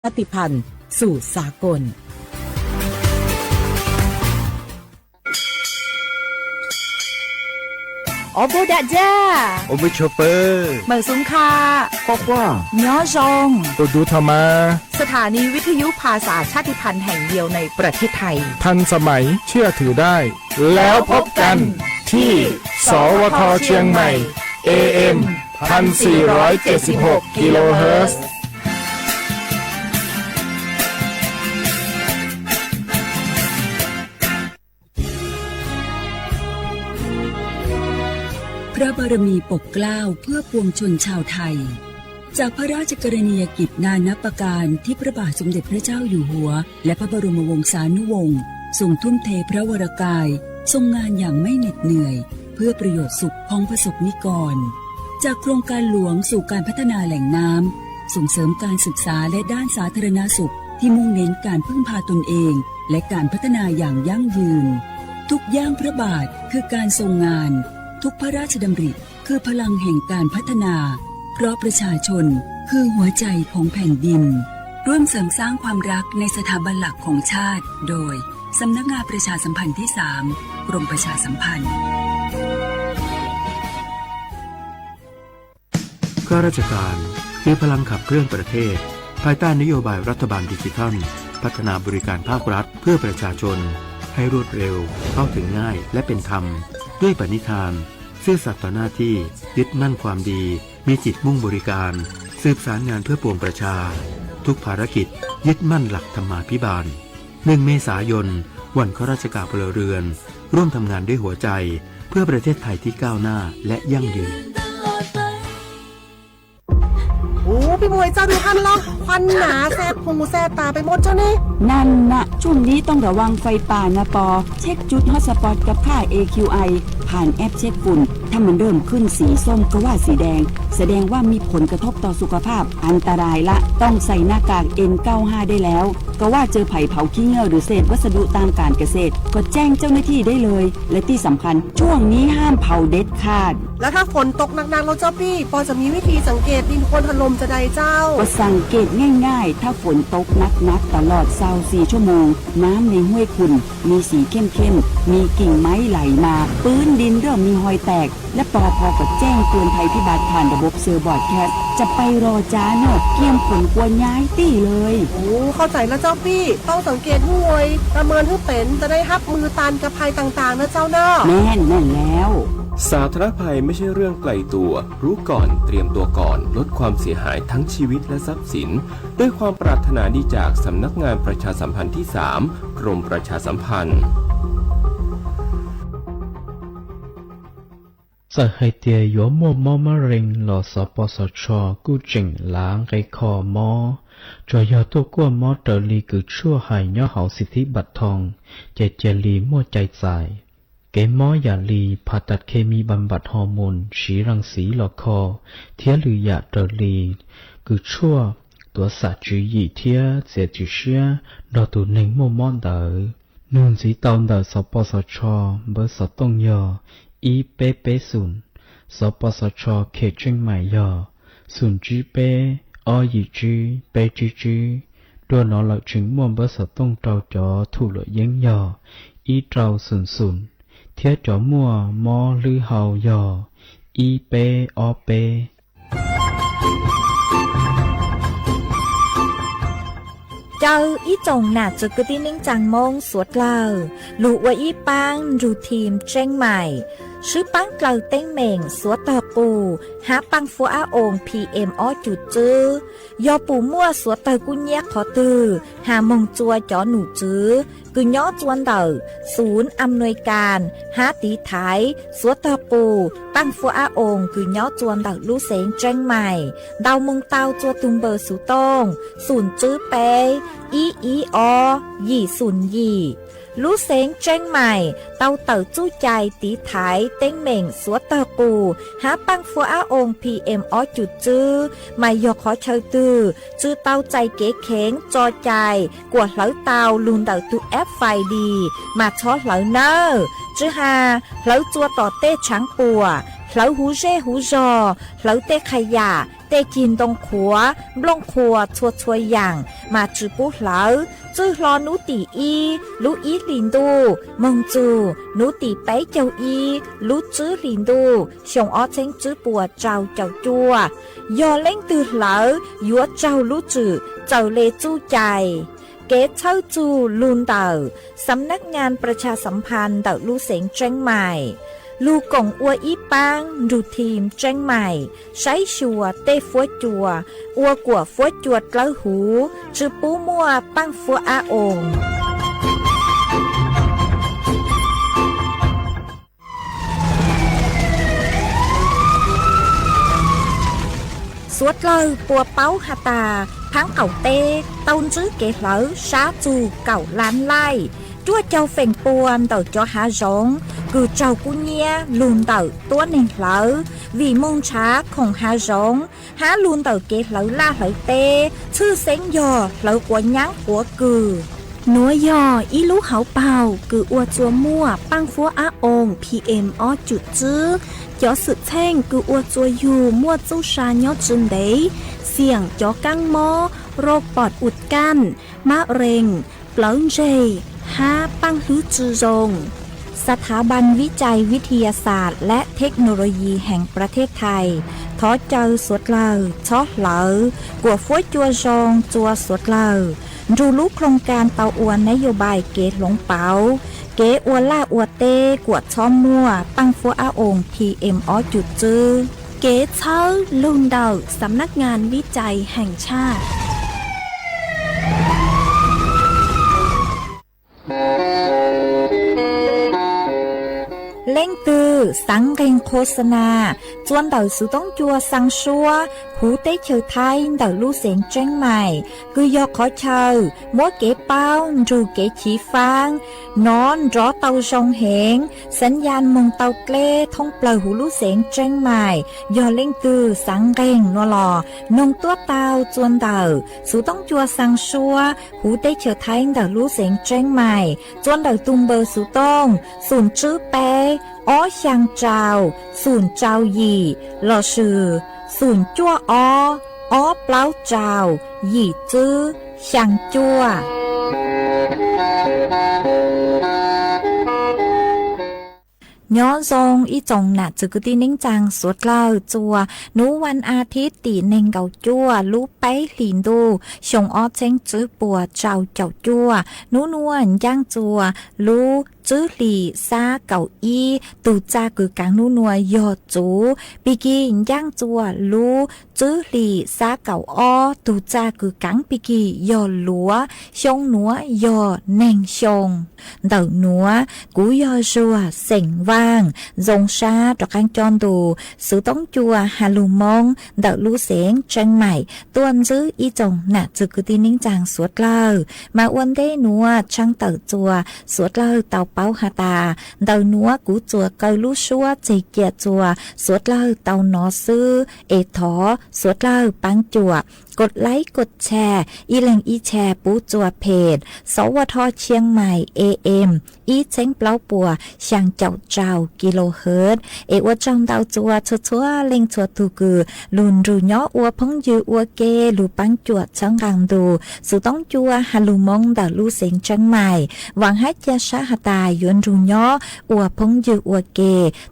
ชาติพันธุ์สู่สากลโอโบดาจ้าโอเบชเปอร์เมืองสุงคาก็ว่าย้อจงตัวดูธรรมาสถานีวิทยุภาษาชาติพันธุ์แห่งเดียวในประเทศไทยทันสมัยเชื่อถือได้แล้วพบกันที่สวทเชียงใหม่ AM 1476 กิโลเฮิรตซ์พระบารมีปกเกล้าเพื่อปวงชนชาวไทยจากพระราชกรณียกิจนานับประการที่พระบาทสมเด็จพระเจ้าอยู่หัวและพระบรมวงศานุวงศ์ทรงทุ่มเทพระวรกายทรงงานอย่างไม่เหน็ดเหนื่อยเพื่อประโยชน์สุขของประสบนิกรจากโครงการหลวงสู่การพัฒนาแหล่งน้ำส่งเสริมการศึกษาและด้านสาธารณสุขที่มุ่งเน้นการพึ่งพาตนเองและการพัฒนาอย่างยั่งยืนทุกย่างพระบาทคือการทรงงานทุกพระราชดำริคือพลังแห่งการพัฒนาเพราะประชาชนคือหัวใจของแผ่นดินร่วมเสริมสร้างความรักในสถาบันหลักของชาติโดยสำนักงานประชาสัมพันธ์ที่ 3 กรมประชาสัมพันธ์ข้าราชการคือพลังขับเคลื่อนประเทศภายใต้นโยบายรัฐบาลดิจิทัลพัฒนาบริการภาครัฐเพื่อประชาชนให้รวดเร็วเข้าถึงง่ายและเป็นธรรมด้วยปณิธานซื่อสัตย์ต่อหน้าที่ยึดมั่นความดีมีจิตมุ่งบริการสืบสารงานเพื่อปวงประชาทุกภารกิจยึดมั่นหลักธรรมาภิบาล1 เมษายนวันข้าราชการพลเรือนร่วมทำงานด้วยหัวใจเพื่อประเทศไทยที่ก้าวหน้าและยั่งยืนโอ้พี่มวยเจ้าดูคันล็อกควันหนาแสบหูแสบตาไปหมดเจ้านี่นั่นนะช่วงนี้ต้องระวังไฟป่านะปอเช็คจุดฮอตสปอตกับค่า AQI ผ่านแอปเช็คฝุ่นถ้ามันเริ่มขึ้นสีส้มก็ว่าสีแดงแสดงว่ามีผลกระทบต่อสุขภาพอันตรายละต้องใส่หน้ากาก N95 ได้แล้วก็ว่าเจอไผ่เผาขี้เง่าหรือเศษวัสดุตามการเกษตรก็แจ้งเจ้าหน้าที่ได้เลยและที่สำคัญช่วงนี้ห้ามเผาเด็ดขาดแล้วถ้าฝนตกหนักๆแล้วเจ้าพี่ปอจะมีวิธีสังเกตดินโคลนถล่มจะใดเจ้าก็สังเกตง่ายๆถ้าฝนตกหนักๆตลอด24 ชั่วโมงน้ำในห้วยขุ่นมีสีเข้มๆมีกิ่งไม้ไหลมาพื้นดินเริ่มมีรอยแตกและปพก็แจ้งเตือนภัยพิบัติผ่านระบบเซอร์บอร์ดแคสจะไปรอจ้าเนอะเกี่ยมผลกลัวย้ายตี้เลยโอ้เข้าใจแล้วเจ้าพี่ต้องสังเกตห้วยประเมินให้เป็นจะได้รับมือตานกับภัยต่างๆนะเจ้าเนอะแม่นแล้วสาธารณภัยไม่ใช่เรื่องไกลตัวรู้ก่อนเตรียมตัวก่อนลดความเสียหายทั้งชีวิตและทรัพย์สินด้วยความปรารถนาดีจากสำนักงานประชาสัมพันธ์ที่ 3 กรมประชาสัมพันธ์สหายเตียยโมมอมะเร็งหลอสปสชกู้จิงล้างไกคอมอจอยาตัวกัวมอเตอลีกือชั่วหายย่อเหาสิทธิบัตรทองเจลีมั่วใจใส่เกมมอยาลีผ่าตัดเคมีบำบัดฮอร์โมนฉีรังสีหลอคอเทียหรือยาเตอลีกือชั่วตัวสัตว์จียีเทียเสียจิเชียดอตัวหนึ่งโมมอนเตอนูนสีตอนเดอสปสชเบอร์สตงยออีเปเปศูนย์สปสชเขตเชียงใหม่ยอศูนย์จีเปอยีจีเปจีจีตัวนอหลักถึงมวลเบอร์สตงเจ้าจอถูกหลยังยออีเจ้าศูนย์เทียจอมัวมอหรือเฮายออีเปอเปเจ้าอีจงหนาจุกตินิ่งจังมงสวดเล่าลูกว่าอีปังรูทีมเจ้งใหม่ชื่อปังเกลาเต้งเหม่งสวดต่อปูหาปังฟัวอาองPM อ้อจุดจื้อยอปูมั่วสวดเตอกุญแยกขอตือหามงจัวจอหนูจื้อกุญย้อจวนเตอศูนย์อำนวยการหาตีไทยสวดต่อปูปังฟัวอาองกุญย้อจวนเตอลูเสงเจ้งใหม่ดาวมงเตาจัวตุงเบอร์สุตงศูนย์จื้อเปอีอยี่ศูนย์ยี่ลูเสงเจ้งใหม่เตาเต๋อจู้ใจตีไถเต้งเหม่งสวดเตอปูหาปังฟัวอาองPM อ้อจุดจื้อไม่ยกขอเชยตือจื้อเตาใจเก๋เข็งจอใจกวดเหลาเตาลุนเต๋อตุแอปไฟดีมาช็อตเหลาเนอจื้อหาเหลาจัวต่อเต้ช้างปัวเหลาหูเร่หูจอเหลาเต้ขยะ แต่กินตรงขัวบลงขัวชัวช่วยอย่างมาจือปุ๊เหลาจื้อรอนูตีอีลูอีลินดูมงจูนูตีไปเจ้าอีลูจื้อลินดูชงอ้อเช้งจื้อปัวเจ้าจัวยอเล่งตือเหลายัวเจ้าลูจื้อเจ้าเลจู้ใจเกตเช่าจูลูนเต่าสำนักงานประชาสัมพันธ์เต่าลูเสงเจ้งใหม่ลูกงอัวอีปังดูทีมเจ้งใหม่ใช้ชัวเต้ฟัวจัวอัวกัวฟัวจวดเล้าหูชื่อปูมัวปังฟัวอาองสวดเลยปัวเป้าหาตาพังเก่าเต้ต้นซื้อเกเหลอช้าจูเก่าล้านไล่จั่วเจ้าเฟ่งปวนเต่าchoหาร้องคือเจ้ากุเนียลูนเต่าตัวหนึ่งเหลอvì mônช้าของหาร้องหาลูนเต่าเกเหลอล่าเหลอเต้ชื่อเซ็งยอเหลอกัวยั้งกัวกือนัวยออีลูกเขาเป่าคืออัวจัวมั่วปังฟัวอาองPM อ้อจุดจื้อจ่อสุดแท่งคืออัวจัวอยู่มั่วจู้ชายอจุนเดเสี่ยงจ่อกังมอโรคปอดอุดกั้นมะเร็งเปล่าเจ5ปังฮื้อจือรงสถาบันวิจัยวิทยาศาสตร์และเทคโนโลยีแห่งประเทศไทยท้อเจอสวดเลอช้อเหลอกัวฟ้วยจัวจงจัวสวดเลอดูรู้โครงการเตาอวนนโยบายเกตหลงเปาเกอวล่าอวเต้กวดช้อมมั่วปังฟัวอาองPM อ้อจุดจื้อเกตเช้าลุนเดาสำนักงานวิจัยแห่งชาติเล่งตือสังเกงโฆษณาจวนเต่าสุต้องจัวสังชัวหูเต้เชอไทยเต่าลู่เสียงเจ้งใหม่คือยอขอเชอมัวเก๋เป้ารูเก๋ฉีฟางนอนรอเต่าชงเหงสัญญาณมงเต่าเกล้ท่องเปล่าหูลู่เสียงเจ้งใหม่ยอเล่งตือสังเกงนัวหล่อนงตัวเต่าจวนเต่าสุต้องจัวสังชัวหูเต้เชอไทยเต่าลู่เสียงเจ้งใหม่จวนเต่าตุงเบอร์สุต้องศูนย์จื้อเป้อ้อช่างเจ้าศูนย์เจ้าหยี่หล่อชื่อศูนย์จั่วอ้อเปล่าเจ้าหยี่จื้อช่างจั่วย้อนทรงอีจงหนักจึกตีนิ่งจังสวดเล่าจัวนูวันอาทิตย์ตีเน่งเกาจัวลูไปหลินดูชงอ้อเจ้งจื้อปัวเจ้าจัวนูนวลย่างจัวลูจื้อหลีซาเก่าอีตูจากือกางนูนัวยอจูปีกีย่างจัวลูจื้อหลีซาเก่าอ้อตูจากือกางปีกียอหลัวชงนัวยอเน่งชงเต่านัวกูยอจัวเส็งว่างจงชาตอกางจอนดูสือต้องจัวฮาลูมงเต่าลูเสียงจังใหม่ต้วนจื้ออีจงหนักจึกตีนิ่งจางสวดเล่ามาอ้วนได้นัวช่างเต่าจัวสวดเล่าเต่าเป้าหาตาเต่านัวกูจัวเกาลูชัวใจเกียจัวสวดเล่าเต่าหนอซื้อเอถอสวดเล่าปังจัวกดไลค์กดแชร์อีแหลงอีแชร์ปูจัวเพจสวทเชียงใหม่ AM อีเช้งเปล่าปัวช่างเจ้ากิโลเฮิรตซ์เอวจงเต่าจัวชัวเล็งชัวตูกือลุนรูย้ออัวพงยืออัวเกลูปังจัวช่างกังดูสุต้องจัวฮาลูมงเต่าลูเสียงจังใหม่หวังให้เจ้าชาหตายวนรูย้ออัวพงยืออัวเก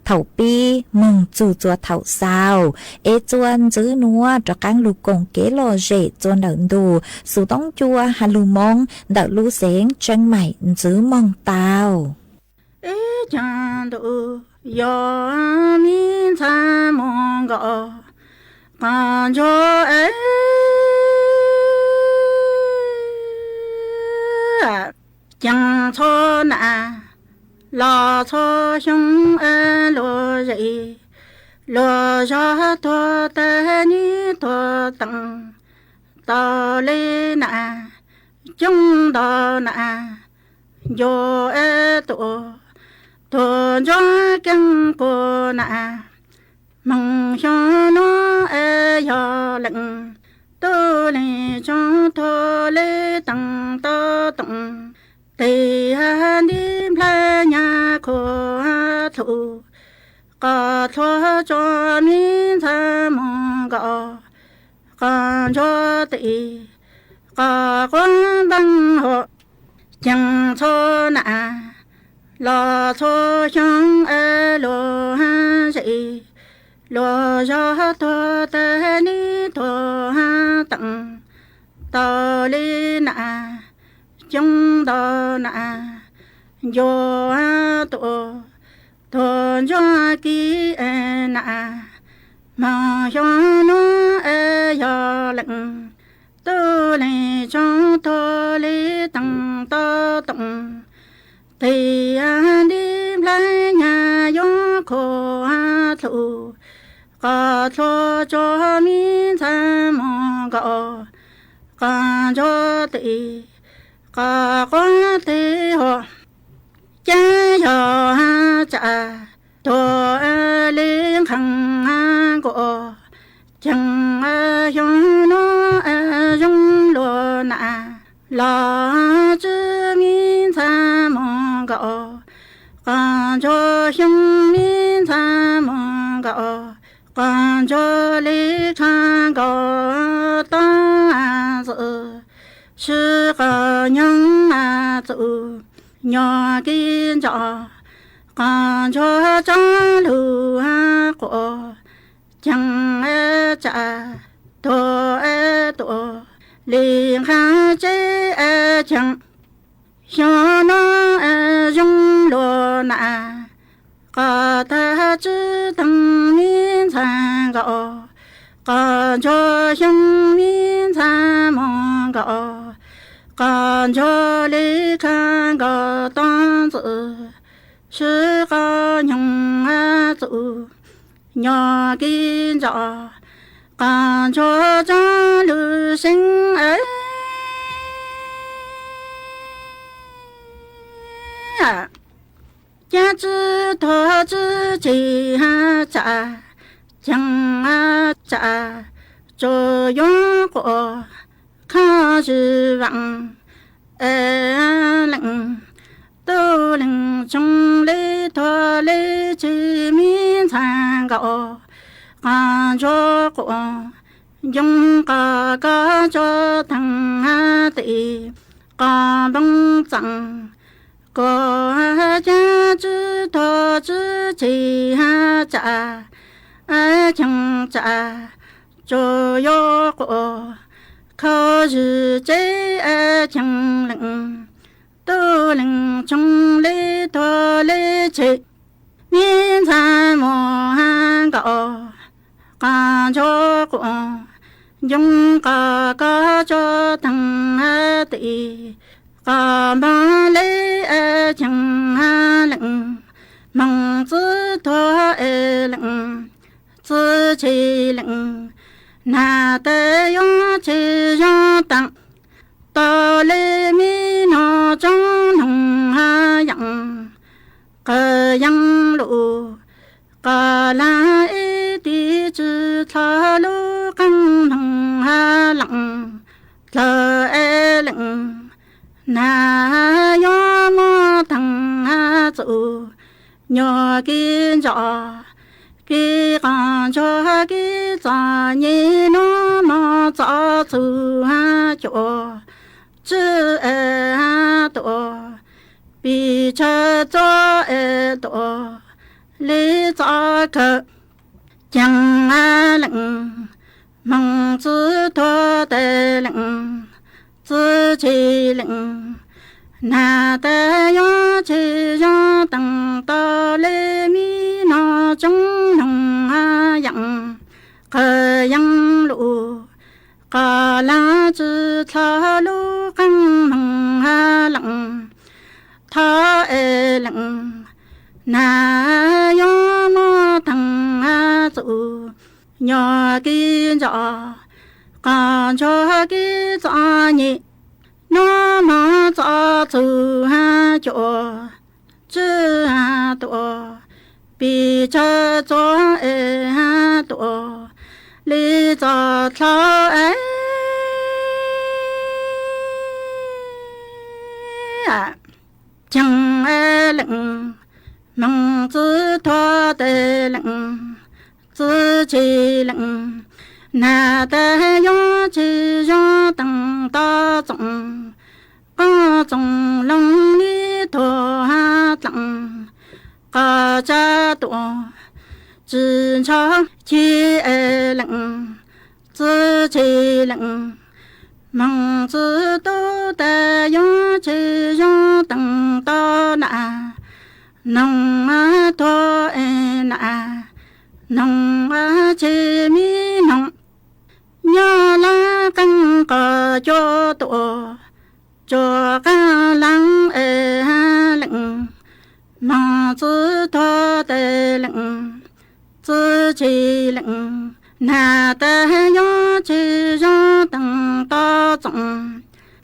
เถ่าปีมึงจูจัวเถ่าซาวเอจวนจื้อนัวตะกังลูกกงเกโลเจจวนเดินดูสุต้องจัวฮาลูมงเต่าลูเสียงจังใหม่จื้อมองตาวจันโดยอมินทามองกอกันโจจังโชนาลอโชชงโลเจโลชาตัวตานีตัวตังตอเลนาจงดอนาโยตัวตัวจอกังกูนามังชอนอยอหลังตัวเลจอตัวเลตังตัวตังเตียนิมพลายาโคทูก็ทัวจอมินทามองก็ dậy có quan bằng hộ chẳng cho nà lo cho chẳng lo ha dậy lo cho to ta ni to ha tặng to li nà trong đó nà yo ha to to cho ki nà mà cho nó yo lặng tôi lại cho tôi lấy tăng to tụng thì đi lại nhà gió khổ thụ có cho mình tham mong gõ có cho tỷ có tỷ họ cha cho cha tôi lên khăng của chẳng dùng nó dùng lo nà lo chữ min sa mong gõ còn cho chúng min sa mong gõ còn cho lý khang gõ ta sự sư có những sự nhỏ kinh trọ còn cho cha lưu của chẳng trả tổ liền khá chế chẳng cho nó dùng lo nà có ta chữ tăng miên sang gõ còn cho chúng miên sang mong gõ còn cho lý khang gõ toàn sự sư có nhung sự nhỏ kinh trọ còn cho cha lưu sinh ấy cha chữ thọ chữ chỉ cha chẳng cha cho gió của khá chữ vọng lặng tô lặng trong lễ thọ lễ chữ miên sang gõ còn cho của dùng cả cho thằng tỷ có bằng chẳng có cha chữ thọ chữ chỉ cha chẳng cha cho yo của khó chữ chế chẳng lặng tô lặng trong lễ thọ lễ chỉ miên sa mô han gõ còn cho của dùng cả cho thằng tỷ có ba lễ chẳng lặng mong chữ thọ lặng chữ chỉ lặng na tê yo chỉ yo tặng to lễ mi nó trong nồng yang cơ yang lụ cơ la đi chữ thọ lũ căng nồng lặng lơ lặng na yo mo thằng chủ nhỏ kinh trọ ki còn cho ki trọ nhị nó mo trọ chủ chỗ chữ tổ bị cho tổ lý cho cơ chẳng lặng mong chữ thọ tê lặng chữ chỉ lặng na tê yo chỉ yo tăng to lê mi nó trong nồng yang cơ yang lụ có la chữ thọ lũ căng nồng lặng thọ lặng na yo mo thằng chủ nhỏ kinh trọ còn cho ki trọ nhị nó mà trọ chủ chỗ chữ tổ bị cho tổ lý cho thọ ấy chẳng lặng mong chữ thọ tê lặng chữ chỉ lặng na ta yo chi yo tang ta zong có zong long ni thọ ha tang ca cha tu chỉ cho chi e lặng chỉ chi lặng mong chỉ tu ta yo chi yo tang ta na nong a thọ e na nong a chi mi nong nhớ lá căng cờ cho tổ cho cá lăng e ha lặng mà chữ thọ tê lặng chữ chi lặng na ta yo chi yo tầng to trọng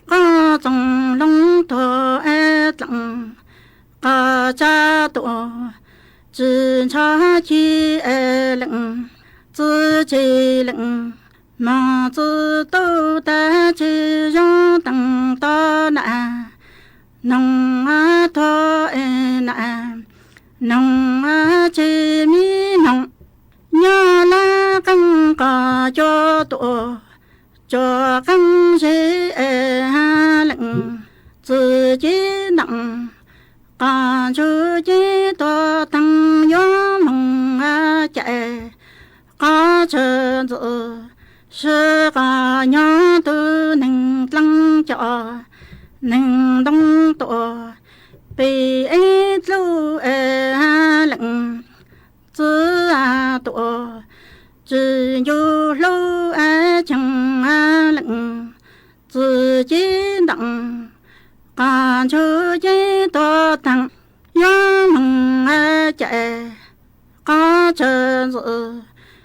có trọng long thọ e lặng có cha tổ chỉ cho chi e lặng chữ chi lặng mà chữ tu ta chi yo tầng to na nong a thọ e na nong a chi mi nong nhớ la căng cờ cho tổ cho căng chi e ha lặng chữ chi nặng ca chữ chi to tăng yo mong a chạy ca chữ chữ sư ca nhớ tư nâng lăng cho nâng đông tổ bị ấy lâu e ha lặng chữ a tổ chữ yo lâu e chẳng a lặng chữ chi nặng ca chữ chi to tăng yo mong a chạy ca chữ chữ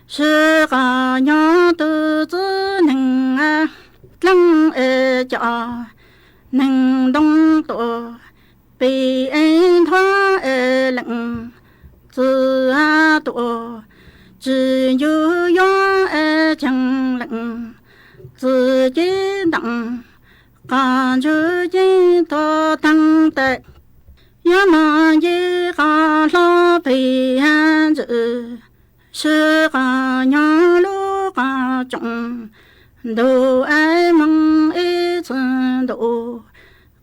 sư ca nhớ tư chữ nâng a lăng e cho nâng đông tổ bị anh thoa e lặng chữ a tổ chữ yo yo e chẳng lặng chữ chi nặng ca chữ chi to tăng tệ yo ma chi ca lo bị han chữ sư ca nhớ lu ca trọng đồ ai mong ý chân đồ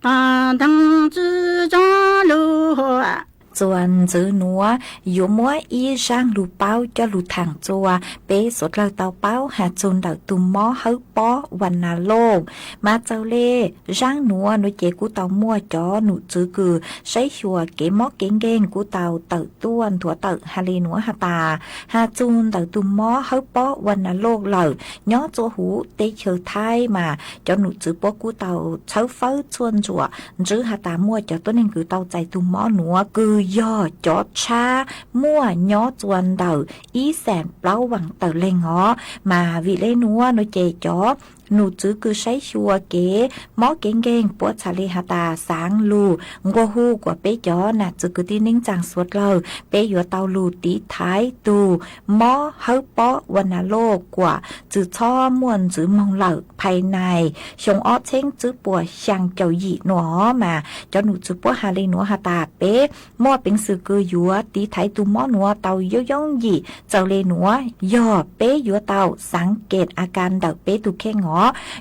ca đăng chữ cho lu hoa Chuan chữ núa yếu múa y rang lù bao cho lù thẳng chua bé sốt lơ tàu bao hà chun đậu tùm mó hớt bóวันนาโลกmà châu lê rang núa nó chế của tàu mua cho nụ chữ cừ sấy chùa kế mó kén ghen của tàu tự tuôn thua tự hà lê núa hà tà hà chun đậu tùm mó hớt bóวันนาโลกlờ nhó chỗ hú tê chờ thai mà cho nụ chữ bó của tàu chấu phớ chuôn chùa chữ hà tà mua cho tôi nên cứ tàu chạy tùm mó núa cừ do cho cha mua nhó chuan đầu ý sàn bao bằng tờ lên ngó mà vì lấy núa nó chè chó nụ chữ cứ sấy chua kế mó kén ghen bố chả lê hà tà sáng lù ngô hu của bé chó nà chữ cứ tin nính chàng suốt lờ bé yếu tàu lù tí thái tù mó hớp bóวันนาโลกcủa chữ cho muôn chữ mong lợ phai này xong ó chén chữ bùa sang chầu dị nó mà cho nụ chữ bố hà lê núa hà tà bé móเป็นสื่อคือยัวตีไทยตุมอนัวเตาย่อยงยี่เจ้าเลนัวย่อเป๊ยัวเตาสังเกตอาการเดาเป๊ตุแค่ง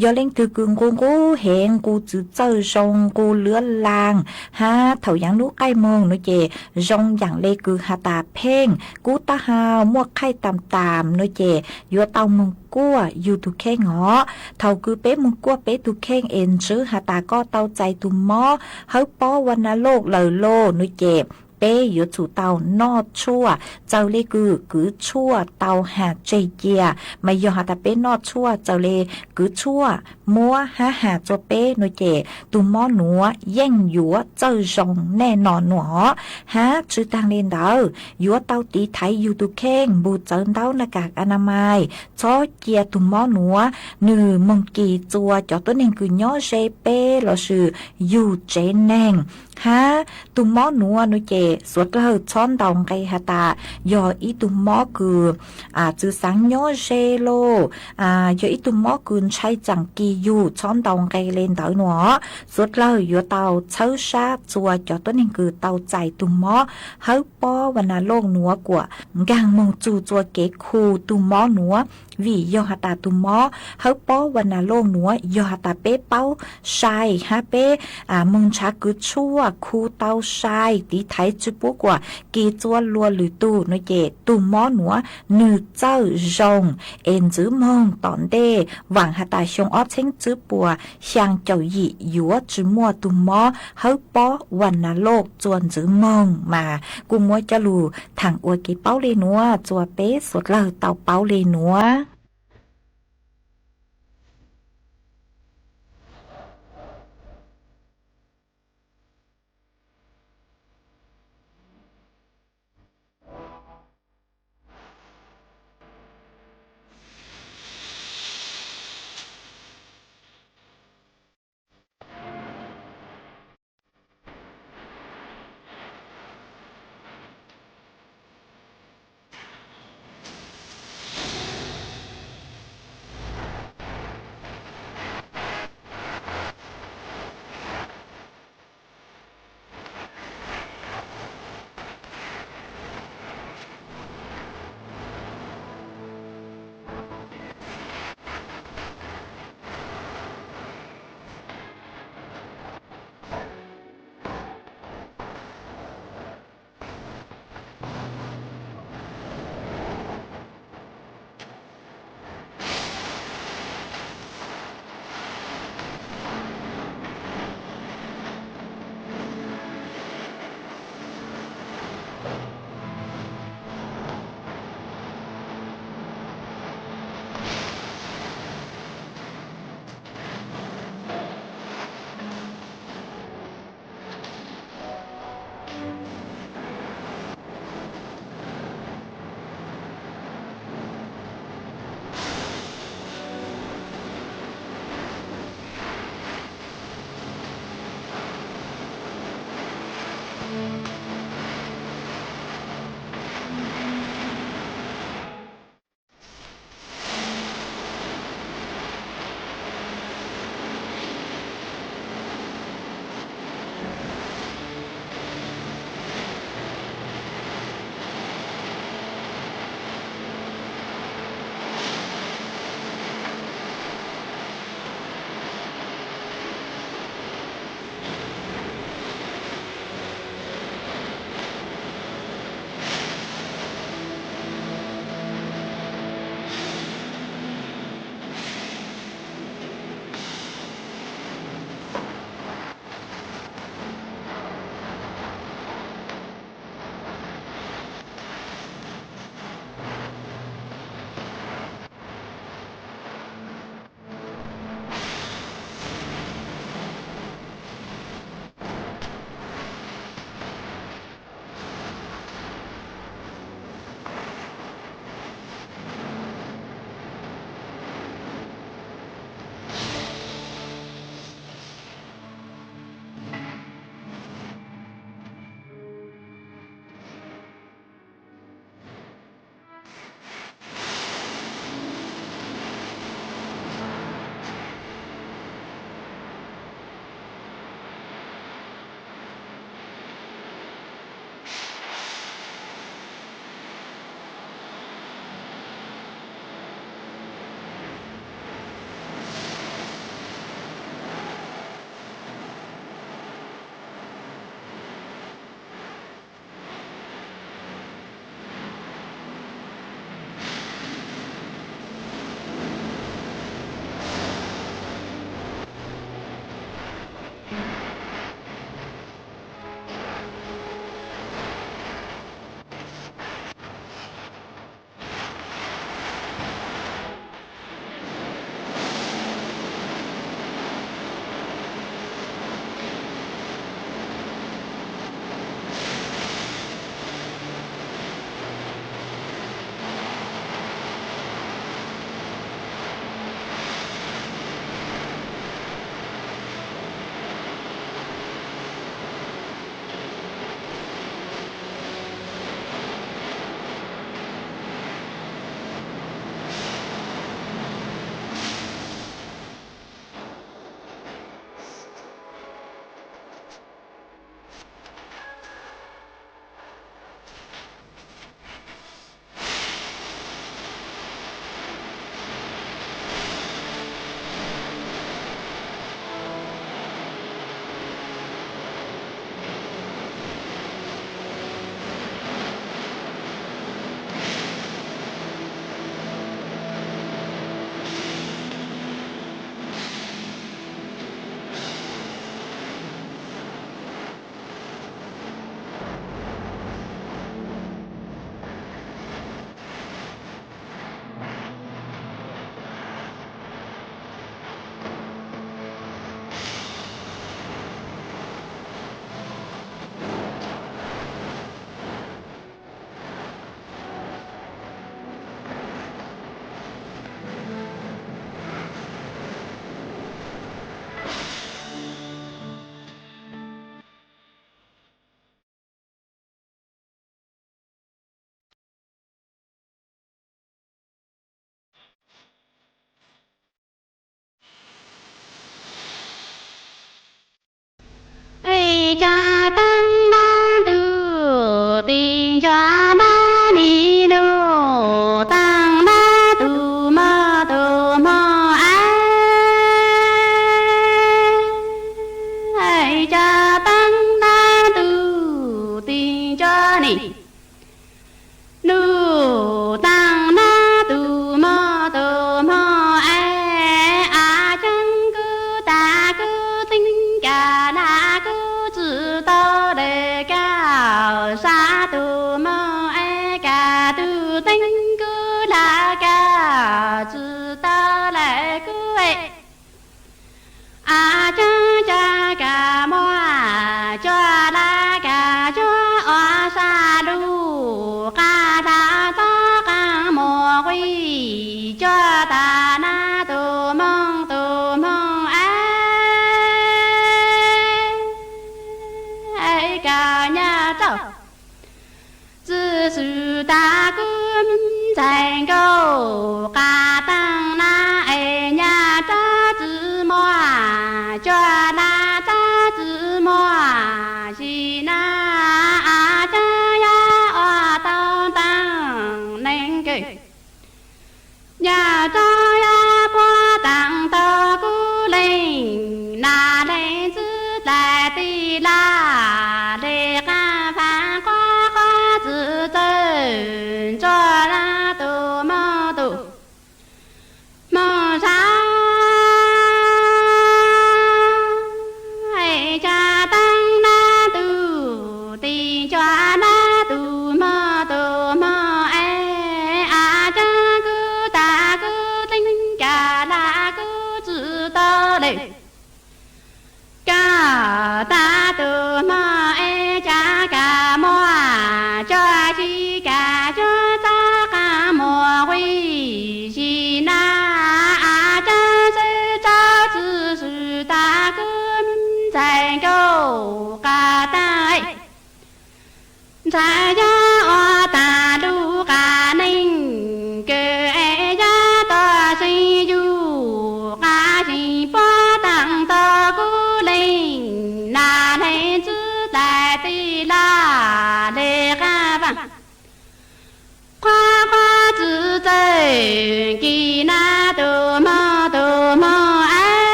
อย่อเล่งตือกึ่งกูเห็นกูจื้อเจ้าทรงกูเลื้อนลางฮะเถ่ายังนู้ใกล้มองนู้เจจงอย่างเลคือฮาตาเพ่งกูตาหาวมวกไข่ตามนู้เจยัวเตามงกัวอยู่ตุแค่งเท่าคือเป๊มงกัวเป๊ตุแค่งเอ็นซื้อฮาตาก็เตาใจตุมอเฮาป้อวันนาโลกเลยโลนู้เจเป้อยู่สู่เตานอดชั่วเจ้าเลคือชั่วเตาหาเจเจียไม่ยอหาแต่เป้นอดชั่วเจ้าเลคือชั่วมัวหาตัวเป้โนเจตุมอหนัวแย่งยัวเจ้าจงแน่นอนหนัวฮะชื่อตังเลนเดายัวเตาตีไทยอยู่ตุแข้งบูเจินเต้าหน้ากากอนามัยชอเจียตุมอหนัวหนึ่งมงกีจัวจอตัวเองคือย่อเจเป้เราชื่ออยู่เจแนงฮะตุมอหนัวโนเจ สวดเราช้อนดองไกฮะตายออีตุมอคือจือสังโยเชโลยออีตุมอคือใช้จังกีอยู่ช้อนดองไกเลนเตาหนัวสวดเราอยู่เตาเช้าชาจัวจอต้นนึงคือเตาใจตุมอเฮาป้อวันนาโลกหนัวกว่ากางมงจูจัวเกคูตุมอหนัววิยอหตาตุมอเฮาป้อวันนาโลกหนัวยอหตาเป้เป้าชายฮะเป้มึงชักกุชั่วคูเตาชายตีไทยจุปุกว่ากีจัวลัวหรือตูนเยตุมอหนัวนือเจ้าจงเอ็นจื้อมองตอนเดหวังหตาชงออเชิงจื้อปัวช่างเจ้าหยี่หยัวจื้อมัวตุมอเฮาป้อวันนาโลกจวนจื้อมองมากูมัวจะลูทางอวยกีเป้าเลนัวจัวเป้สดเลอเตาเป้าเลนัว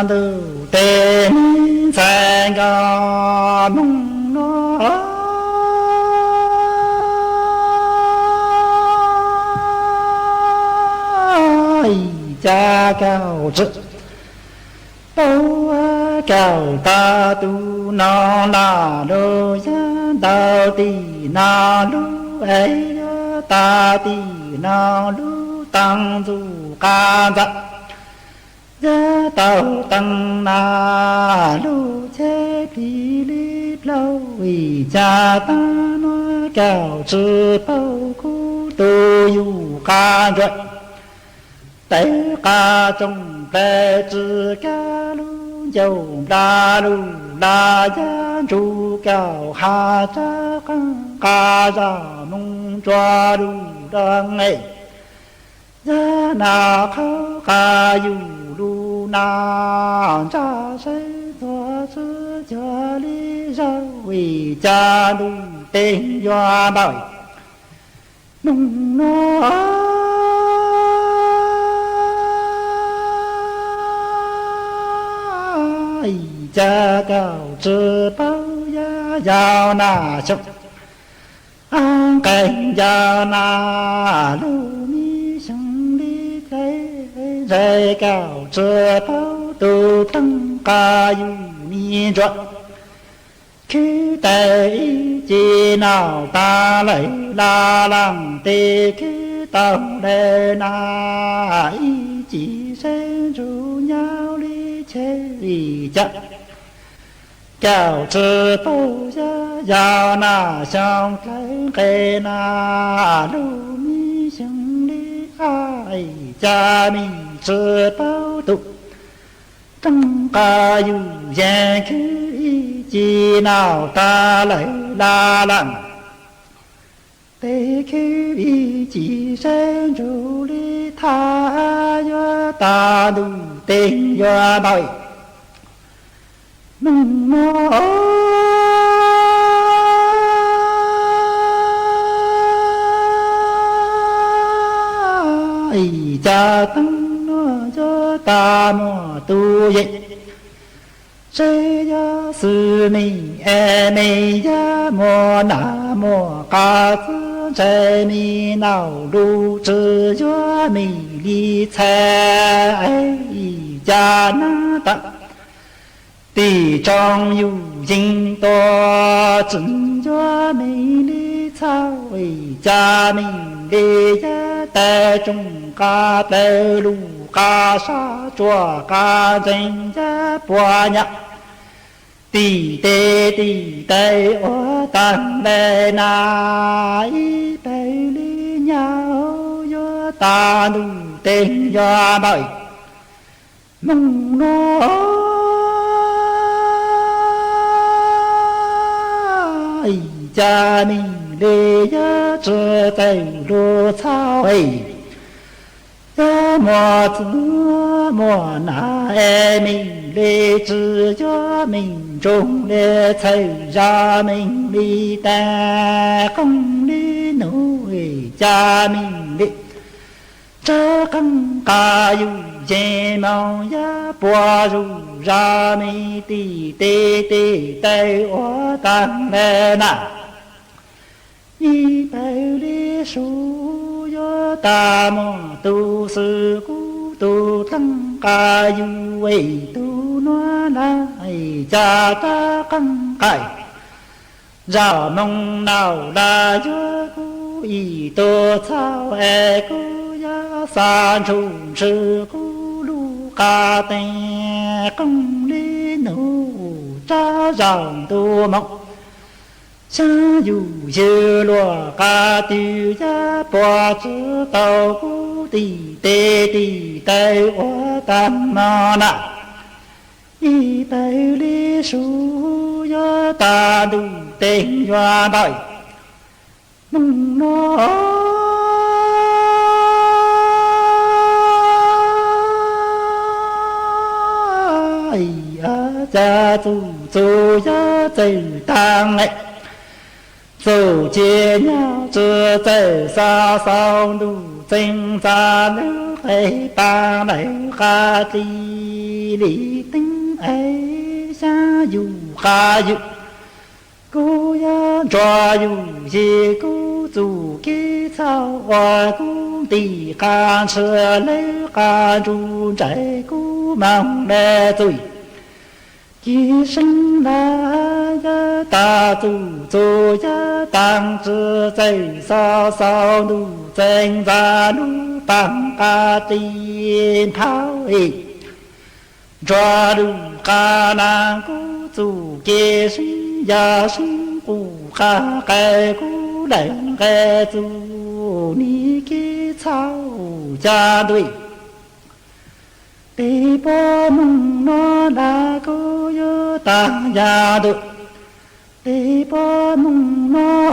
đầu tên sai gà nung nó cha cao rực bao cao ta tu nó là đôi giá đào tì na lu ấy ta tì na lu tăng du ca dạ giá tàu tăng na lu chế phi lý lâu vì cha ta nói cao sư bao khu tu yu ca rồi tế ca trong tế chữ ca lu dầu đa lu đa giá tru cao hà cha ca ra nung choa lu đăng ấy giá na khao ca yu lu na cha sẽ thoa sư cha lý ra vì cha lu tên doa bảo nung nó cha cao sư bao giá giao na sông an cảnh giao na lu mi sông đi cây dây cao sư bao tu tăng ca yu mi rồi khi tây chỉ nào ta lấy la lăng tê khi tao đề na ý chỉ sẽ rủ nhau đi chơi vì chắc chào sư bao giá giao na sông lấy cây na lu mi sông đi ai cha mi sư bao tu tăng ca yu giang khi chỉ nào ta lấy la lăng tê khi chỉ sẽ rủ đi tha do ta đủ tên do bày nung nó cha tăng nó cho ta mò tu vậy sẽ ya sư mi e mi ya mò na mò ca sư sẽ mi nào lu chư yo mi li cha ai cha na ta tỷ trong yu dinh to chân yo mi li cha vì cha mi li ya ta trung ca ta lu ca sa chua ca danh ya bua nhạc tỷ tê ô tan lê na y bê li nhau yo ta nu tên yo bơi mong nó cha mi lê ya chơ tay lô sao ấy ya mò chữ mò na e mình lê chữ cho mình trung lê thầy ra mình đi ta không đi nổi cha mình đi cha căng ca yu dê mong ya bùa ru ra mi tê tay ô tan lê na y bê li su yo ta mò tu sư cu tu tăng ca yu ấy tu nó lại cha ta căng cải ra mong nào là yo cu y tô sao e cu ya san chu sư cu lu ca tê công lý nụ cha rằng tu mong cha yu dư lúa ca tiêu giá bò chữ tàu cu tì tê ô tam mò na y bê li su yo ta đủ tên yo bơi mong nó cha tu tu ya tây tang ấy dù chia nhau chưa tới xa sao đủ tình xa nước hay ta lấy ca ti lý tinh ấy xa dù khá dù cô ya cho dù gì cô dù kí sao hòa cô tì khá sửa lấy khá dù trái cô mong đe tôi chỉ sinh là ya ta dù dù ya tăng sư dây sao sao nu danh ra nu bằng ca tiền tháo ý cho đủ ca nàng cô dù kê sinh ya sinh cô ca cái cô đánh cái dù ni kê sao cha đuổi để bỏ mong nó là cô yo ta ya đuổi để bỏ mong nó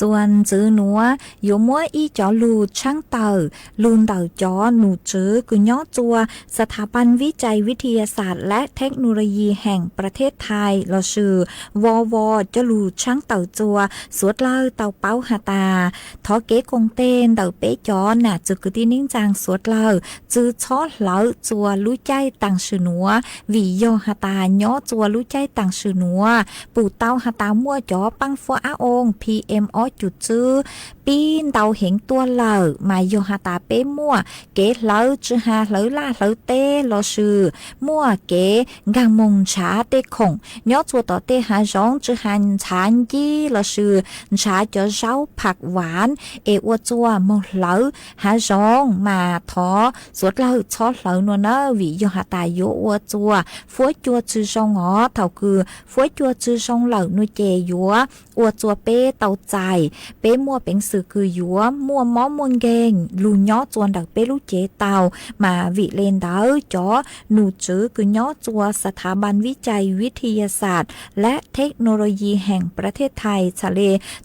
Chuan chữ núa yếu múa y chó lùช่างเต่าลูนเต่าจอหนูจื้อกุย่อจัวสถาบันวิจัยวิทยาศาสตร์และเทคโนโลยีแห่งประเทศไทยเราชื่อววจะลูช่างเต่าจัวสวดเล่าเต่าเป้าหาตาทอเก๋กงเต้นเต่าเป๊ะจอน่ะจุกตีนิ่งจางสวดเล่าจื้อช้อเหลาจัวรู้ใจต่างชื่อนัววิโยหาตาย่อจัวรู้ใจต่างชื่อนัวปู่เต้าหาตามั่วจอปังฟัวอาอง PM จุดจื้อปีนเตาเห็นตัวเหล่ามาโยหาตาเป้มั่วเก๋เหล่าจื้อหาเหล่าล่าเหล่าเต้ลอชื่อมั่วเก๋งางมงชาเต้คงย้อจัวต่อเต้หาร้องจื้อหันชานยี่ลอชื่อชาจะเจ้าผักหวานเอวจัวมงเหล่าหาร้องมาทอสวดเหล่าชอเหล่านัวเนอวิโยหาตาโยอวจัวฟัวจัวจื้อซองอ๋อเท่าคือฟัวจัวจื้อซองเหล่านุเจยัวอวจัวเป้เตาใจเป้มัวเป็นสื่อคือยัวมัวม้อมวนเกงลูย้อจวนดักเป้ลูเจเตามาวิเลนดาวจอหนูจื้อคือย้อจัวสถาบันวิจัยวิทยาศาสตร์และเทคโนโลยีแห่งประเทศไทยทะเล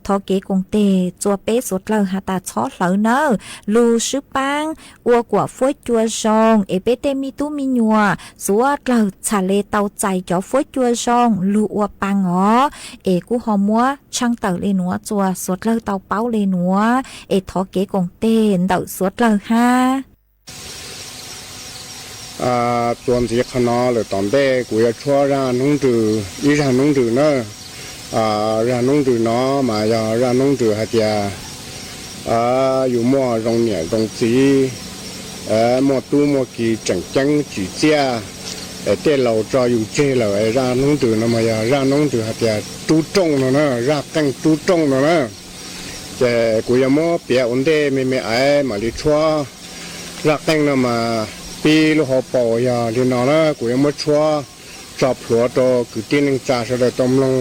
ทอเกกงเตจัวเป้สดเลาหาตาชอเหลาเนอลูชื่อปังอัวกว่าฟวยจัวซองเอเปเตมีตู้มีนัวสัวเลาทะเลเตาใจจอฟวยจัวซองลูอัวปังอ๋อเอกูหอมัวช่างเต่าเลนัวจัวสวดเลาเตาเป้าเลนัวเอทอเกกงเต้นเต่าสวดเลาฮะtuần gì khăn nó là tóm bé của cho ra nông trừ đi ra nông trừ nó ra nông trừ nó mà ra nông trừ hạt ya dù mua rong nhẹ rong xí mua tu mua kỳ chẳng chẳng chỉ chia để lầu cho dù chê lầu ra nông trừ nó mà ra nông trừ hạt ya tu trông nó ra canh tu trông nó để của mua bia ổn định mẹ ấy mà đi cho ra canh nó màปีลูกเขาป่อยาที่นอนแล้วกูยังไม่ชัวจอบหัวโตกูตีนึงจ่าเสด็จต้มลง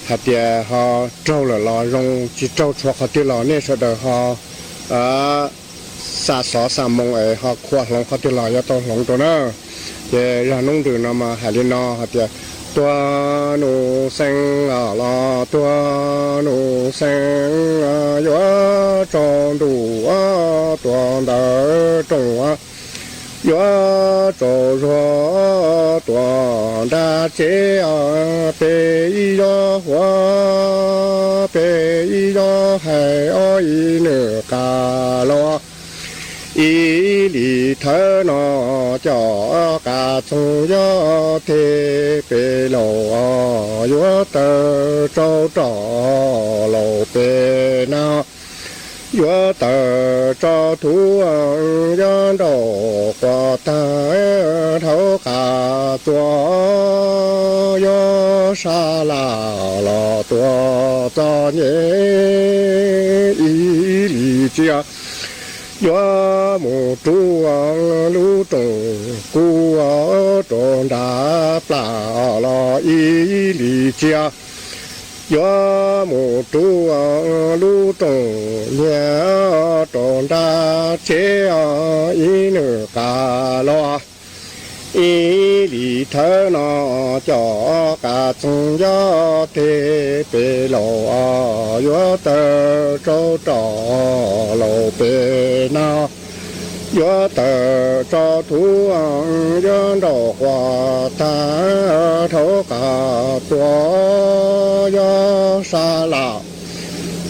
หัดเดียเขาเจ้าละลอยลงจีเจ้าชัวเขาที่หล่อเนี่ยเสด็จเขาสาสอสามมงเขาขวดลงเขาที่หล่อยาต้องลงตัวเนอะเดี๋ยวเรานุ่งดื่มมาหาลินนอหัดเดียตัวหนูเซงรอตัวหนูเซงยัวจงดูตัวเดินจงyo cho cho toàn đa chế bê yo hoa bê yo hay oi nửa cà lo ý lý thơ nó cho cả chung yo thế bê lô yo tơ trâu trò lô bê na yo tờ cho thú dân đồ qua ta thấu cả tua yo sa la la tua cho nhé ý lý chia yo một chú lũ trồng cu trồng đá pla la ý lý chia yo một chú lũ trồng nhà trồng đá chế ý nửa cà lo ý lý thơ nó cho cả chung yo thế bê lô yo tơ trâu trò lô bê na yo tờ cho thú dân đồ hoa ta thấu cả tua yo 沙拉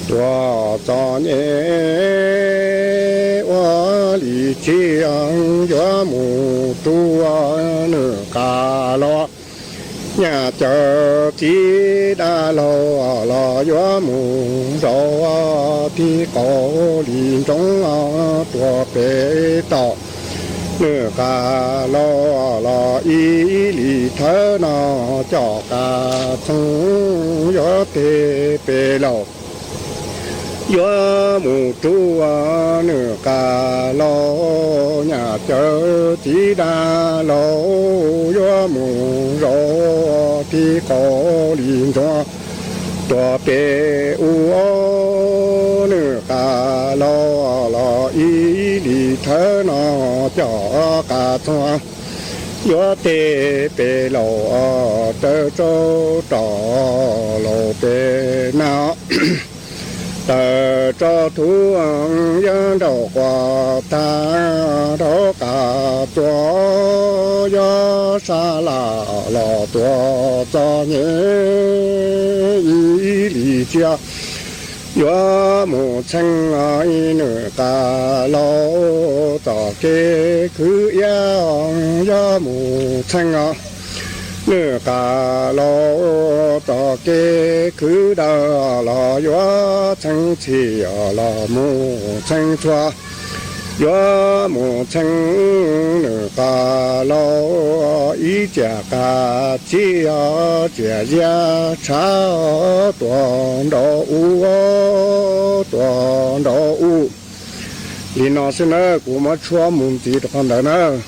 多少年我里江岳母主啊那嘎罗呀这吉达罗罗岳母肉啊的高林中啊多北道那嘎罗罗伊里头那叫嘎从岳的北路岳母主啊那嘎罗呀这吉达罗岳母肉的高林中多北乌那嘎罗罗伊里头那叫嘎从岳的北路德州到路北那德州土洋州瓜达州嘎多呀沙拉老多少年一里家岳母亲啊那嘎老早给去呀岳母亲啊那嘎老早给去到老岳亲戚啊老母亲说岳母亲那嘎老一家嘎姐啊姐姐差多少五多少五李老师呢我们说母鸡的方的呢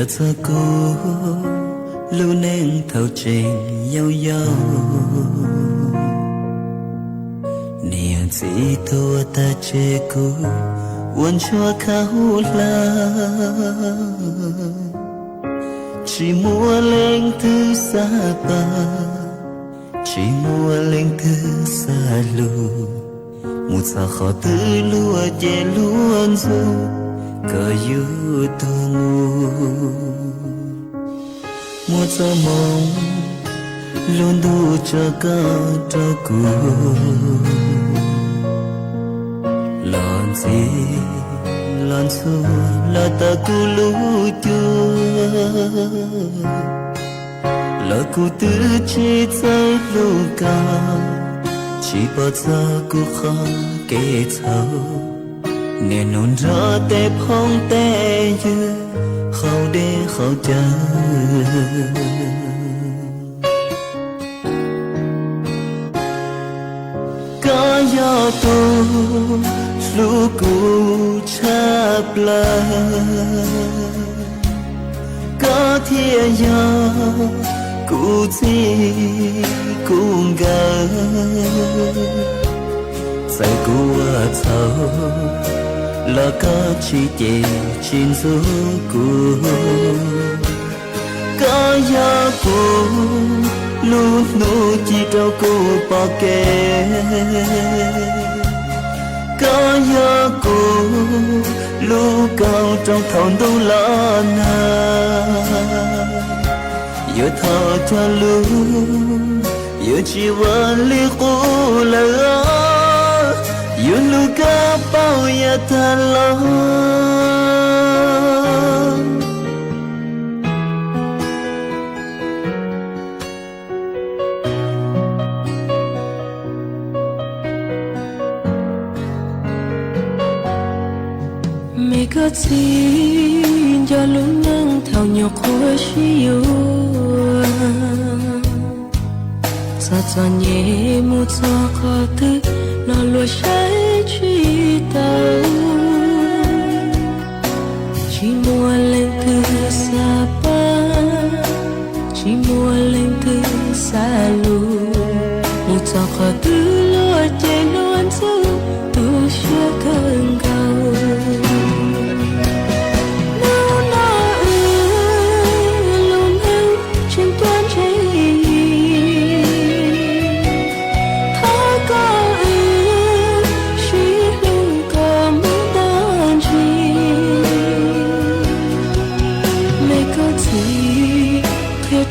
giờ cho cô lưu nên thâu trình nhau nhau niềm gì thua ta chê cô uốn cho khao la chỉ mua lên thứ xa ba chỉ mua lên thứ xa lù một sao khó tư lúa chè luôn dù cờ yêu tôi một sao mong luôn đủ cho con trao cuộc lon gì lon xua là ta cu lú chua là cu tư chỉ say lu ca chỉ bao giờ cu khó kể thâu nên nôn ra tê phong tê dư khâu đê khâu chờ có gió tu lu cu chắp lơ có thiên gió cu chi cu ngờ say cu thâu là có chỉ chè trên số cu có gió cu lu nu chỉ trâu cu bỏ kê có gió cu lu cao trong thôn đâu lo na yêu thọ cho lu yêu chỉ vẫn li cu lỡ yêu lu cả bao ya ta lo có xin cho lúc nâng thảo nhọc khó chiều sao cho nhẹ một gió khó tư nó lùa trái truy tàu chỉ mua lên từ xa ba chỉ mua lên từ xa lù một gió khó tư lùa trên non dư tu chưa cơn cầu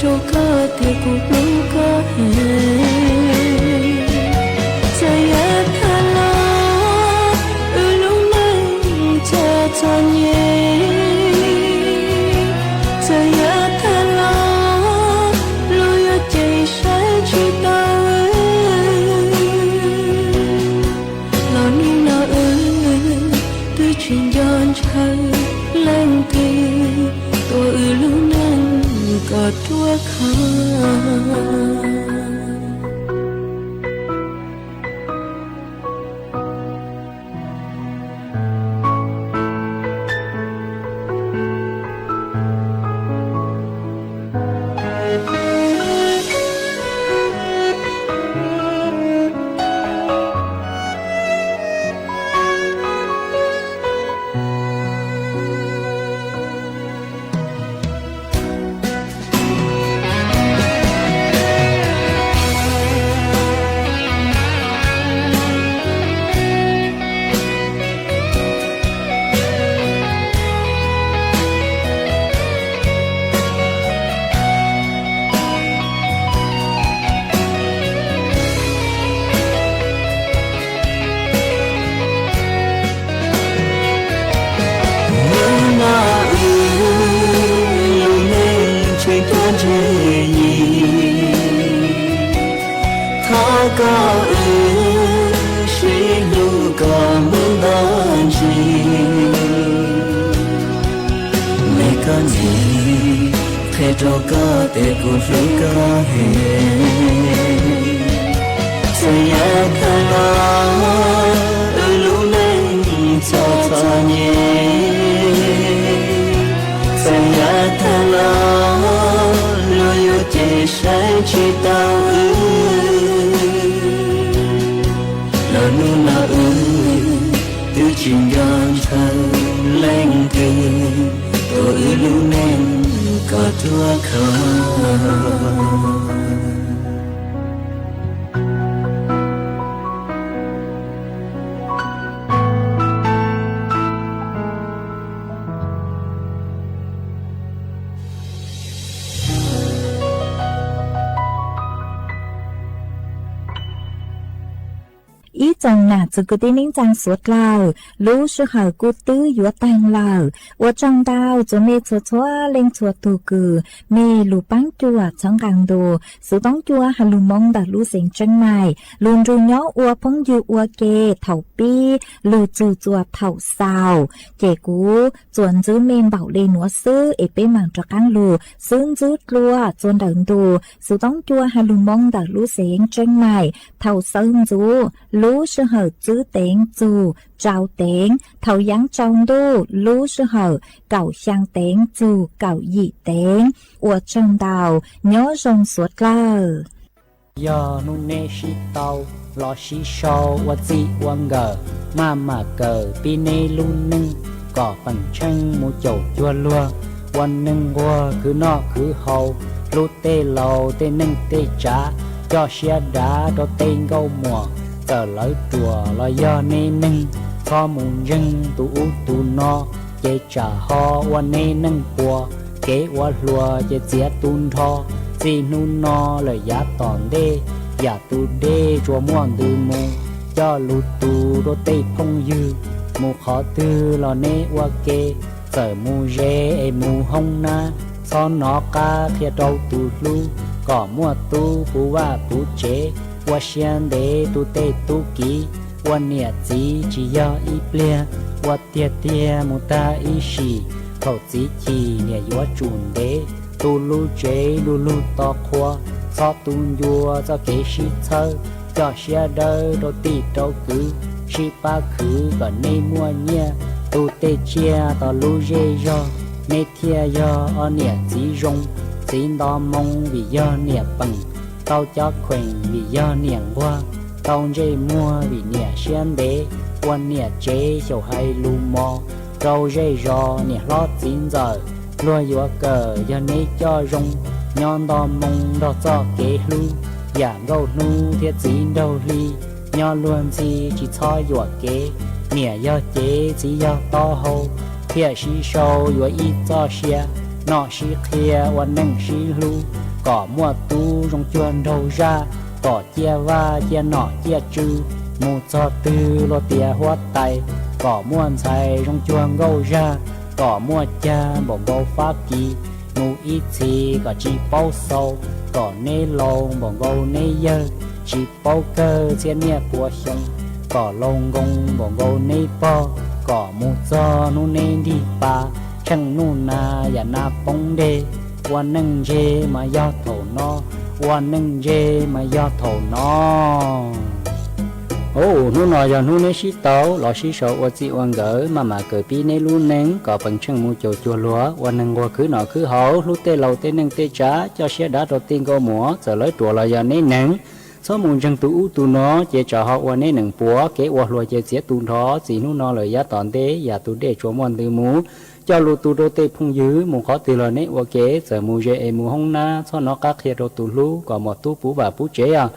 cho cơ tiệc cuộc lúc có hè say ép tha lo lúc này cha cho nhé say ép tha lo lối ở chạy say chỉ tao lo nín nào tôi chuyện giòn chơi lên thì tôi lúc này có tua khăn có xin lu có muốn đón gì mẹ con gì thế cho có thể của lu có hè say ya khana lu lên cho ta nhé say ya lo yo che sai chi tao lo nu na từ trình gian thân lên từ tôi lu nên có thua không ý chồng nà chỉ có tin những trang suốt lao lú sư hở cú tư yếu tăng lao ở trong đào cho mê chua chua lên chua tu cử mê lù bắn chua trong càng đồ sự bắn chua hà lù mong đã lú sinh chân mày luôn ru nhó ua phong yu ua kê thầu pi lù chua chua thầu sao kể cú chuẩn giữ mềm bảo lên núa sư ế bế mảng cho càng lù xương giữ lùa chuẩn đợn đồ sự bắn chua hà lù mong đã lú sinh chân mày thầu sơn du lú sư hở chữ tiếng dù trao tiếng thầu giáng trong đô lú sư hở cậu sang tiếng dù cậu dị tiếng ở trong đào nhớ rong suốt lờ yo nu ne shi tao lo shi show wa zi wang ge ma ge pi ne lu nưng có phần chân mu chầu chua luaวันหนึ่งวัวคือนอกคือเฮาลูเตเหลาเตนึ่งเตจ้าจอเชียดาโดเตงเกาหมัวtờ lỡ chùa lo do nê nâng có mùng dân tu no chế trả ho wa nê nâng bùa kế wa lùa chế chia tun tho si nu no lời giá toàn đê giả tu đê chùa muôn từ mù cho lù tu đô tê phong dư mù khó tư lo nê wa kê sở mù rê e mù hông na son nó ca thiệt đâu tu lu có mua tu bù wa bù chế我想的都得都记，我年纪只要一变，我爹爹没大一时，头自己年我准的，都路追路路到阔，操动药在给西车，叫些的都地都cứ，十八คือ个内莫年，都得接到路热热，那天要二年几容，见到梦为要年笨。tao cho khỏe vì do niềng qua tao dây mua vì nè xuyên đế quan nè chế sầu hay lu mò rau dây rò nè lót chín giờ lúa dừa cờ do nấy cho rung nhon đo mông đo cho kế lu giảm gâu nu thiết chín đâu ly nhon luôn gì chỉ cho dừa kế nè do chế chỉ do to hậu thiết xí sâu dừa ít cho xia nọ xí kia quan nâng xí lu có mua tu rong chuan đầu ra có chia va chia nọ chia trừ mù cho tư lo tia hoa tay có muôn xài rong chuan gâu ra có mua cha bồng gâu phá kỳ mù ít gì có chỉ bao sâu có nê lông bồng gâu nê dơ chỉ bao cơ trên nhẹ của sông có lông gông bồng gâu nê po có mù cho nu nê đi pa chẳng nu na ya na bông đêวันหนึ่งเจมายอดโถนอวันหนึ่งเจมายอดโถนอโอ้นู่นนอยนู่นนี่ชิโต้หล่อชิโซอวดจิวันเก๋มาเกิดปีในรุ่นหนึ่งก็เป็นช่างมูโจจัวลัววันหนึ่งว่าคือหนอคือเขาลูกเตเหลาเตนึ่งเตจ้าเจ้าเสียดาตัวติงก็หมัวจะเลยตัวลอยในหนึ่งสมุนจังตูนอเจจ่อเขาวันในหนึ่งปัวเก๋วัวลัวเจเสียตูนท้อสีนู่นนอเลยยาตอนเตยาตูเดชัวมวนตือหมูcho lù tu đô tê phong dữ mù khó từ lời nấy và kế giờ mù dễ em mù hông na cho nó các hiện đồ tu lú có một tu bú và bú chế à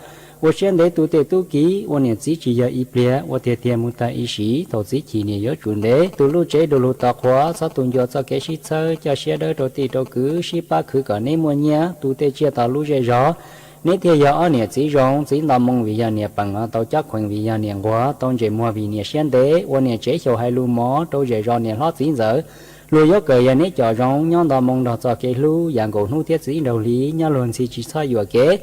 và xem để tu tê tu ký và niệm chỉ giờ ít bia và tiệt tiệt mù ta ý sĩ tổ chỉ niệm nhớ chuẩn đấy tu lú chế đồ lú ta khóa sao tu giờ cho kế sĩ chơi cho xe đỡ đồ tê đồ cứ sĩ ba cứ cả nấy mua nhá tu tê chia ta lú dễ rõ nếu thì giờ ở niệm chỉ rong chỉ làm mong vì giờ niệm bằng tàu chắc khoảng vì giờ niệm quá tông chế mua vì niệm xem đấy và niệm chế chiều hay lu mó đâu dễ rõ niệm lót chỉ giờ lùi gió cờ giờ nấy trò rong nhon đò mong đò cho kế lu dạng cổ nu thiết sĩ đầu lý nhá luôn chỉ cho vừa kế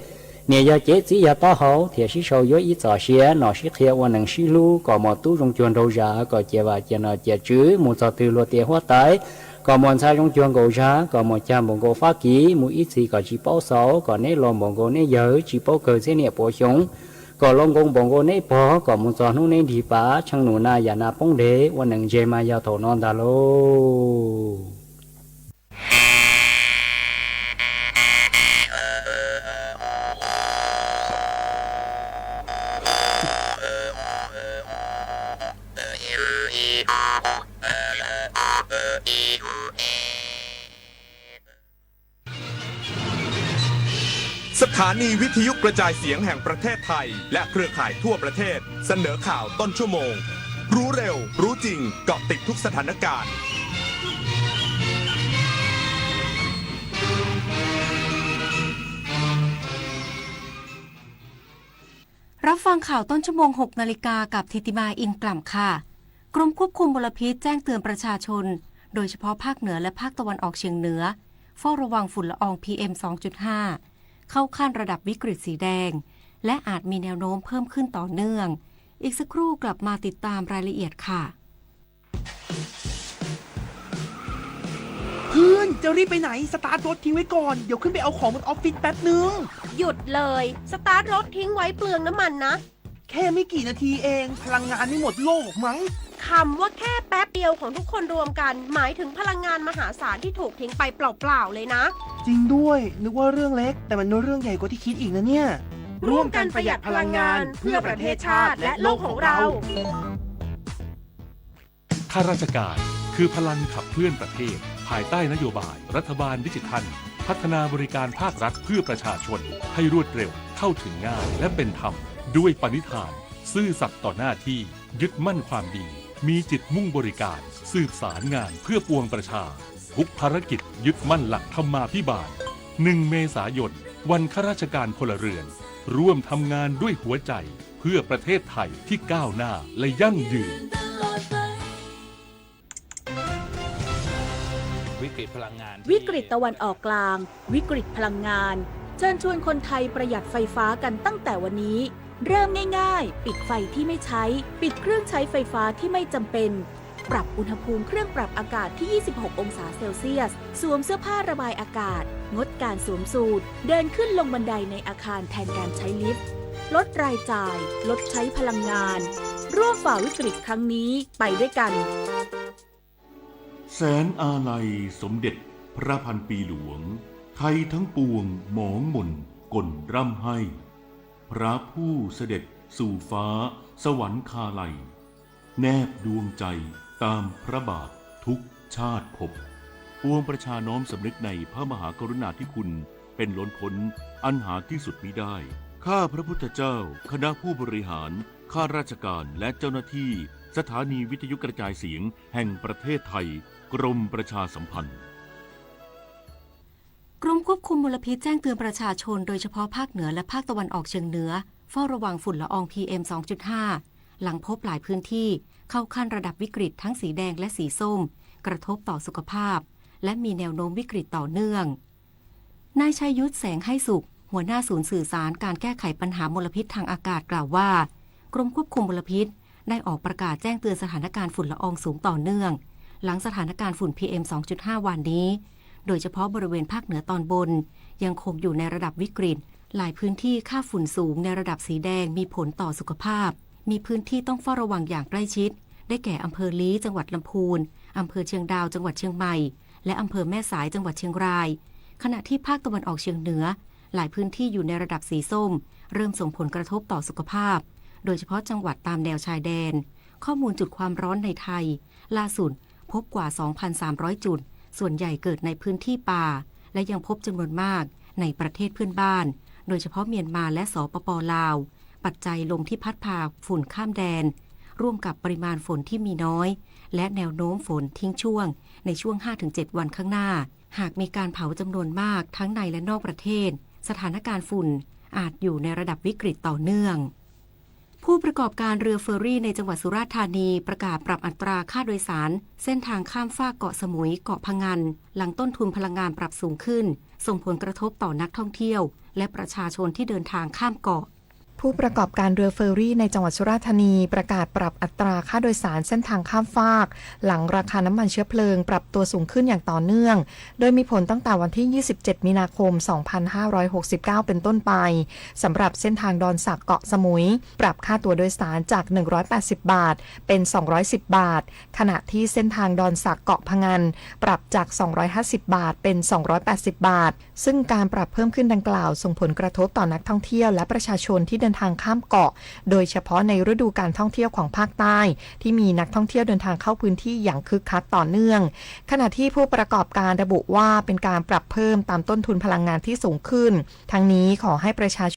nè giờ chế chỉ giờ to hậu thì sĩ sâu gió ít trò xía nọ sĩ kia qua năng sĩ lu có một tú rong chuồn đầu ra có chè và chè nọ chè chữ một trò từ lúa tiền hoa tái có một sai rong chuồn cầu ra có một cha một gỗ phá ký một ít gì có chỉ bao sáu có nấy lon một gỗ nấy giờ chỉ bao cờ thế nè bộ sống có lông công bông gỗ nấy bỏ có một trò nu nấy đi bá chẳng nụ na giả na bông đế qua năng dê mà giao thổ non đà lô สถานีวิทยุกระจายเสียงแห่งประเทศไทยและเครือข่ายทั่วประเทศเสนอข่าวต้นชั่วโมงรู้เร็วรู้จริงเกาะติดทุกสถานการณ์รับฟังข่าวต้นชั่วโมง 6 นาฬิกากับธิติมาอินกล่ำค่ะกรมควบคุมมลพิษแจ้งเตือนประชาชนโดยเฉพาะภาคเหนือและภาคตะวันออกเฉียงเหนือเฝ้าระวังฝุ่นละออง PM 2.5 เข้าขั้นระดับวิกฤตสีแดงและอาจมีแนวโน้มเพิ่มขึ้นต่อเนื่องอีกสักครู่กลับมาติดตามรายละเอียดค่ะเพื่อนจะรีบไปไหนสตาร์ทรถทิ้งไว้ก่อนเดี๋ยวขึ้นไปเอาของบนออฟฟิศแป๊บนึงหยุดเลยสตาร์ทรถทิ้งไว้เปลืองน้ำมันนะแค่ไม่กี่นาทีเองพลังงานไม่หมดโลกมั้งคำว่าแค่แป๊บเดียวของทุกคนรวมกันหมายถึงพลังงานมหาศาลที่ถูกทิ้งไปเปล่าๆเลยนะจริงด้วยนึกว่าเรื่องเล็กแต่มันเรื่องใหญ่กว่าที่คิดอีกนะเนี่ยร่วมกันประหยัดพลังงานเพื่อประเทศชาติและโลกของเราข้าราชการคือพลังขับเคลื่อนประเทศภายใต้นโยบายรัฐบาลดิจิทัลพัฒนาบริการภาครัฐเพื่อประชาชนให้รวดเร็วเข้าถึงง่ายและเป็นธรรมด้วยปณิธานซื่อสัตย์ต่อหน้าที่ยึดมั่นความดีมีจิตมุ่งบริการสืบสารงานเพื่อปวงประชาทุกภารกิจยึดมั่นหลักธรรมาภิบาล1 เมษายนวันข้าราชการพลเรือนร่วมทำงานด้วยหัวใจเพื่อประเทศไทยที่ก้าวหน้าและยั่งยืนวิกฤตพลังงานวิกฤตตะวันออกกลางวิกฤตพลังงานเชิญชวนคนไทยประหยัดไฟฟ้ากันตั้งแต่วันนี้เริ่มง่ายๆปิดไฟที่ไม่ใช้ปิดเครื่องใช้ไฟฟ้าที่ไม่จำเป็นปรับอุณหภูมิเครื่องปรับอากาศที่ 26 องศาเซลเซียสสวมเสื้อผ้าระบายอากาศงดการสวมสูทเดินขึ้นลงบันไดในอาคารแทนการใช้ลิฟต์ลดรายจ่ายลดใช้พลังงานร่วมฝ่าวิกฤตครั้งนี้ไปด้วยกันแสนอาลัยสมเด็จพระพันปีหลวงไทยทั้งปวงหมองหม่นก่นร่ำให้พระผู้เสด็จสู่ฟ้าสวรรคาลัยแนบดวงใจตามพระบาททุกชาติภพปวงประชาน้อมสำนึกในพระมหากรุณาธิคุณเป็นล้นพ้นอันหาที่สุดมิได้ข้าพระพุทธเจ้าคณะผู้บริหารข้าราชการและเจ้าหน้าที่สถานีวิทยุกระจายเสียงแห่งประเทศไทยกรมประชาสัมพันธ์กรมควบคุมมลพิษแจ้งเตือนประชาชนโดยเฉพาะภาคเหนือและภาคตะวันออกเฉียงเหนือเฝ้าระวังฝุ่นละออง PM 2.5 หลังพบหลายพื้นที่เข้าขั้นระดับวิกฤตทั้งสีแดงและสีส้มกระทบต่อสุขภาพและมีแนวโน้มวิกฤตต่อเนื่องนายชัยยุทธแสงให้สุขหัวหน้าศูนย์สื่อสารการแก้ไขปัญหามลพิษทางอากาศกล่าวว่ากรมควบคุมมลพิษได้ออกประกาศแจ้งเตือนสถานการณ์ฝุ่นละอองสูงต่อเนื่องหลังสถานการณ์ฝุ่น PM 2.5 วันนี้โดยเฉพาะบริเวณภาคเหนือตอนบนยังคงอยู่ในระดับวิกฤตหลายพื้นที่ค่าฝุ่นสูงในระดับสีแดงมีผลต่อสุขภาพมีพื้นที่ต้องเฝ้าระวังอย่างใกล้ชิดได้แก่อำเภอลี้จังหวัดลำพูนอำเภอเชียงดาวจังหวัดเชียงใหม่และอำเภอแม่สายจังหวัดเชียงรายขณะที่ภาคตะวันออกเฉียงเหนือหลายพื้นที่อยู่ในระดับสีส้มเริ่มส่งผลกระทบต่อสุขภาพโดยเฉพาะจังหวัดตามแนวชายแดนข้อมูลจุดความร้อนในไทยล่าสุดพบกว่า 2,300 จุดส่วนใหญ่เกิดในพื้นที่ป่าและยังพบจำนวนมากในประเทศเพื่อนบ้านโดยเฉพาะเมียนมาและสปป.ลาวปัจจัยลมที่พัดพาฝุ่นข้ามแดนร่วมกับปริมาณฝนที่มีน้อยและแนวโน้มฝนทิ้งช่วงในช่วง 5-7 วันข้างหน้าหากมีการเผาจำนวนมากทั้งในและนอกประเทศสถานการณ์ฝุ่นอาจอยู่ในระดับวิกฤตต่อเนื่องผู้ประกอบการเรือเฟอร์รี่ในจังหวัดสุราษฎร์ธานีประกาศปรับอัตราค่าโดยสารเส้นทางข้ามฟากเกาะสมุยเกาะพะงันหลังต้นทุนพลังงานปรับสูงขึ้นส่งผลกระทบต่อนักท่องเที่ยวและประชาชนที่เดินทางข้ามเกาะ ผู้ประกอบการเรือเฟอร์รี่ในจังหวัดสุราษฎร์ธานีประกาศปรับอัตราค่าโดยสารเส้นทางข้ามฟากหลังราคาน้ำมันเชื้อเพลิงปรับตัวสูงขึ้นอย่างต่อเนื่องโดยมีผลตั้งแต่วันที่ 27 มีนาคม 2569 เป็นต้นไปสำหรับเส้นทางดอนสักเกาะสมุยปรับค่าตั๋วโดยสารจาก180 บาทเป็น210 บาทขณะที่เส้นทางดอนสักเกาะพะงันปรับจาก250 บาทเป็น280 บาทซึ่งการปรับเพิ่มขึ้นดังกล่าวส่งผลกระทบต่อนักท่องเที่ยวและประชาชนที่เดิน นทางข้ามเกาะโดยเฉพาะในฤดูการท่องเที่ยวของภาคใต้ที่มีนักท่องเที่ยวเดินทางเข้าพื้นที่อย่างคึกคักต่อเนื่องขณะที่ผู้ประกอบการระบุว่าเป็นการปรับเพิ่มตามต้นทุนพลังงานที่สูงขึ้นทั้งนี้ขอให้ประชาชน